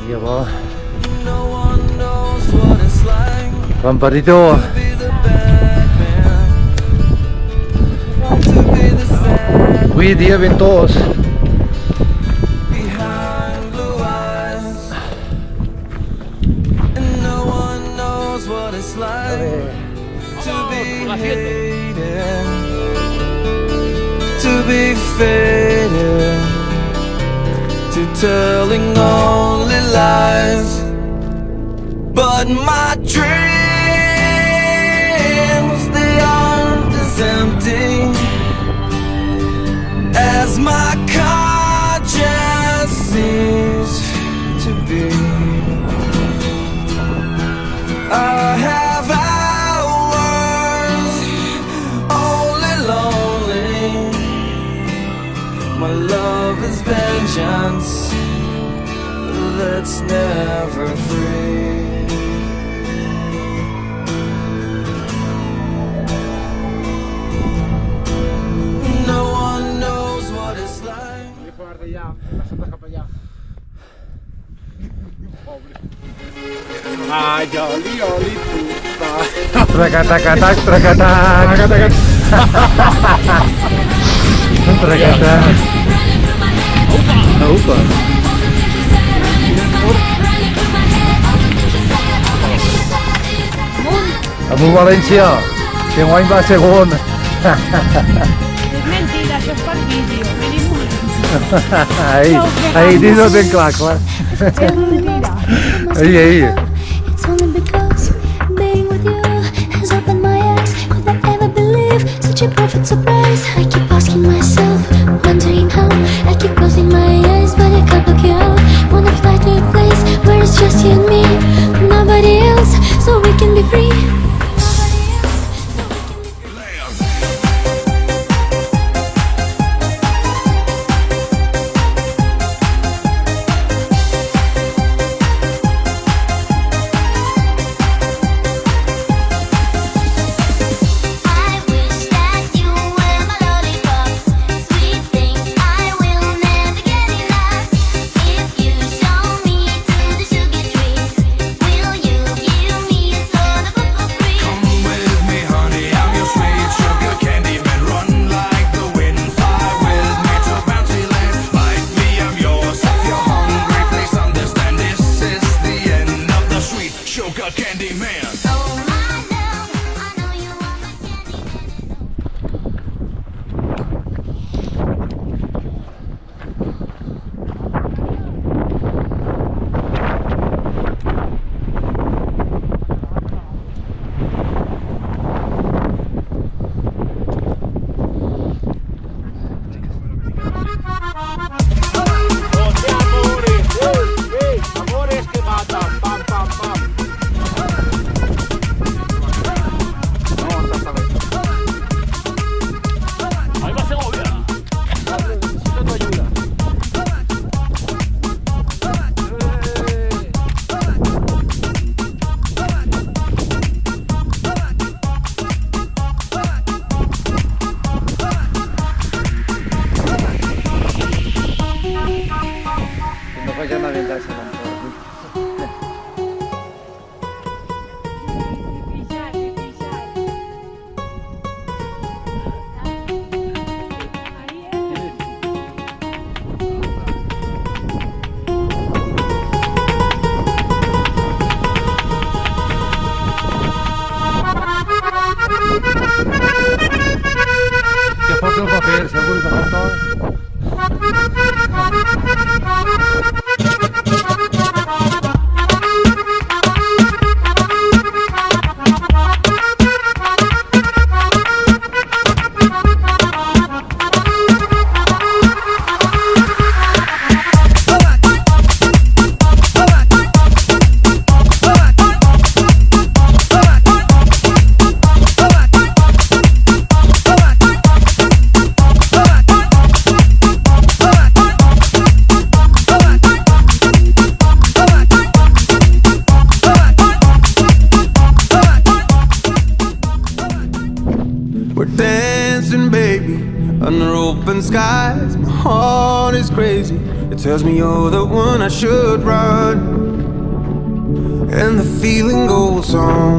Iya po. Pamparito. Uy, día ventos. To be faded, to telling only lies, but my dreams, they aren't as empty as my conscience seems to be. I have hours only lonely. My love is vengeance that's never free. No one knows what it's like. Ah, jolly, jolly puta. Trakatak, trakatak. Trakatak. Opa. Amo Valencia. Quem vai embaixo é Ron. Mentira, yo para el vídeo, venimos. Aí, dilo bem claro. Es mentira. Aí. It's only because being with you has opened my eyes. Could I ever believe such a perfect surprise? I keep asking myself, wondering how. I keep closing my eyes, but I can't look you out. Wanna fly to a place where it's just you and me, nobody else, so we can be free. We're dancing, baby, under open skies. My heart heart is crazy. It tells me you're the one I should run. And the feeling goes on.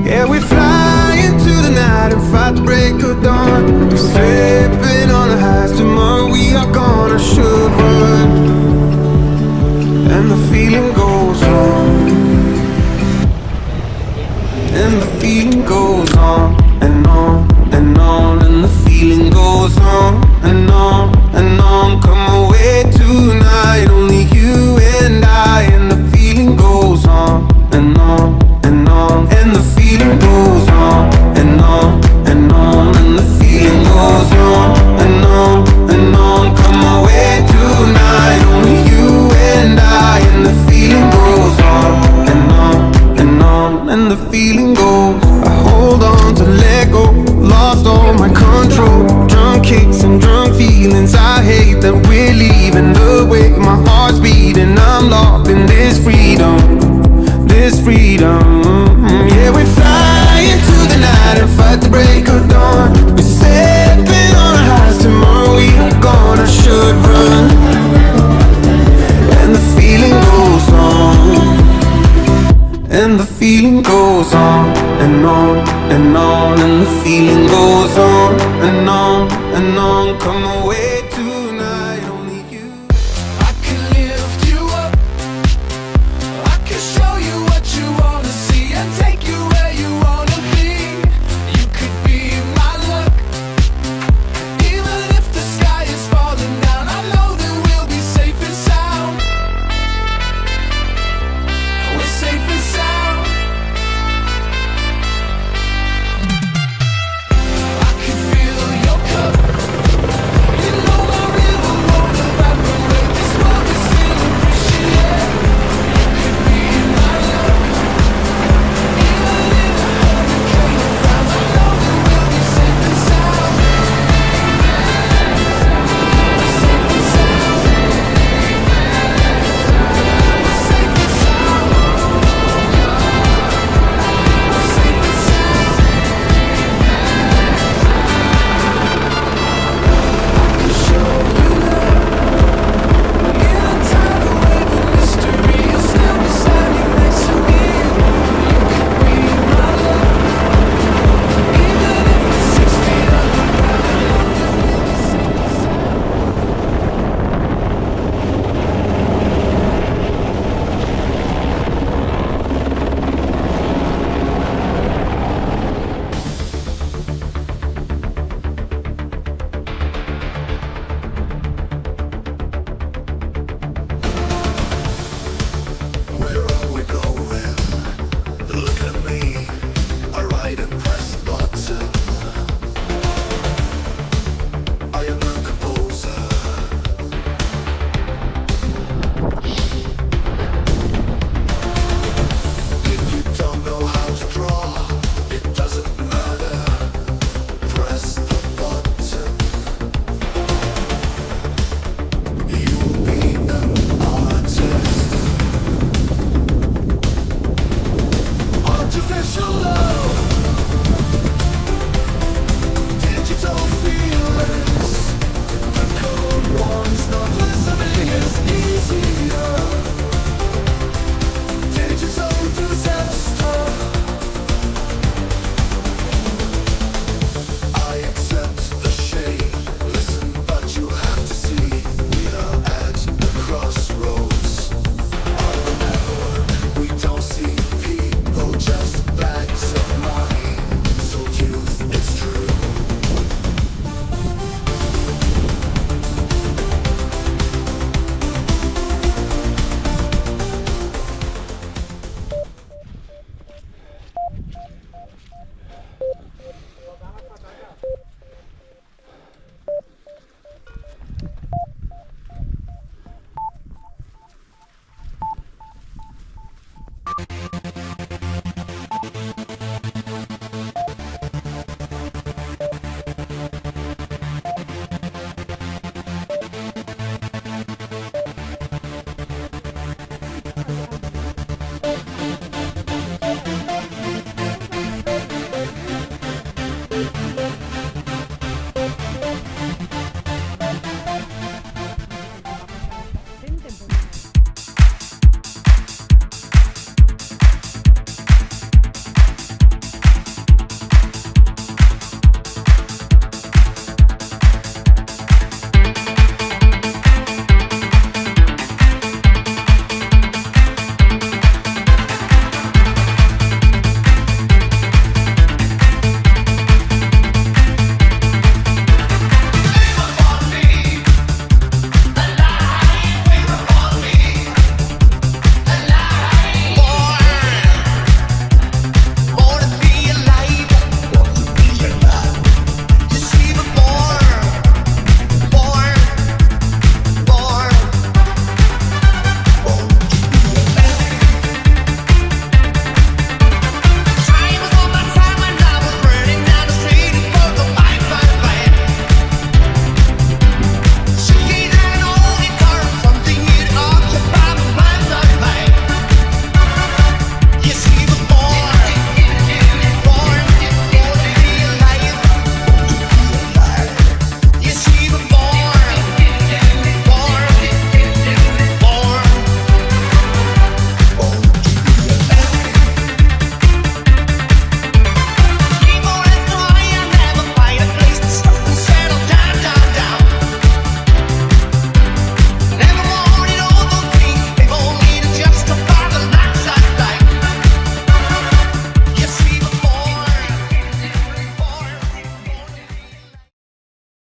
Yeah, we fly into the night and fight the break of dawn. We're slipping on the highs, tomorrow we are gonna should run. And the feeling goes on. And the feeling goes on and on and on. And the feeling goes on and on and on. Come away tonight, only you and I. And the feeling goes on and on and on. And the feeling goes on and on and on. And the feeling goes on and on and on. Come away tonight, only you and I. And the feeling goes on and on and on. And the feeling goes. I hold on to let go, lost all my control. Drunk kicks and drunk feelings. I hate that we're leaving the way my heart's beating. I'm locked in this freedom, this freedom. Yeah, we fly into the night and fight the break of dawn. We're stepping on our highs, tomorrow we are gonna should run. And the feeling goes on. And the feeling goes on and on and on. And the feeling goes on and on and on. Come away